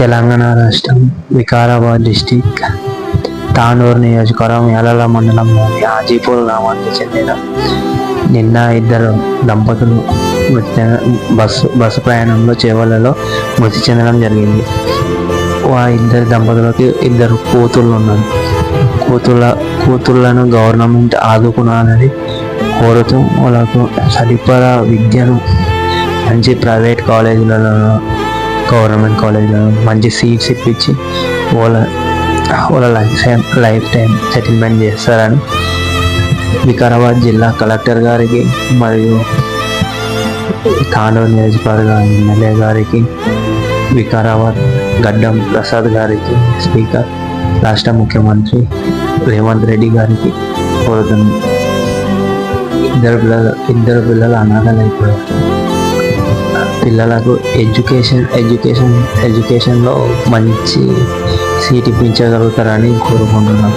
తెలంగాణ రాష్ట్రం వికారాబాద్ డిస్టిక్ తాండూరు నియోజకవర్గం యాలల మండలంలోని ఆజీపూర్ గ్రామానికి చెందిన నిన్న ఇద్దరు దంపతులు బస్సు ప్రయాణంలో చేవలలో మృతి చెందడం జరిగింది. ఆ ఇద్దరు దంపతులకి ఇద్దరు కూతుళ్ళు ఉన్నారు. కూతుళ్ళను గవర్నమెంట్ ఆదుకునాలని కోరుతూ వాళ్ళకు సరిపడా విద్యను మంచి ప్రైవేట్ కాలేజీలలో గవర్నమెంట్ కాలేజీలలో మంచి సీట్స్ ఇప్పించి వాళ్ళ లైఫ్ టైం సెటిల్మెంట్ చేస్తారని వికారాబాద్ జిల్లా కలెక్టర్ గారికి మరియు తాండూరు నియోజకవర్గ ఎమ్మెల్యే గారికి, వికారాబాద్ గడ్డం ప్రసాద్ గారికి, స్పీకర్ రాష్ట్ర ముఖ్యమంత్రి రేవంత్ రెడ్డి గారికి కోరుతుంది. ఇద్దరు పిల్లలు అనాథలైపోయారు. పిల్లలకు ఎడ్యుకేషన్లో మంచి సీట్ ఇప్పించగలుగుతారని కోరుకుంటున్నాను.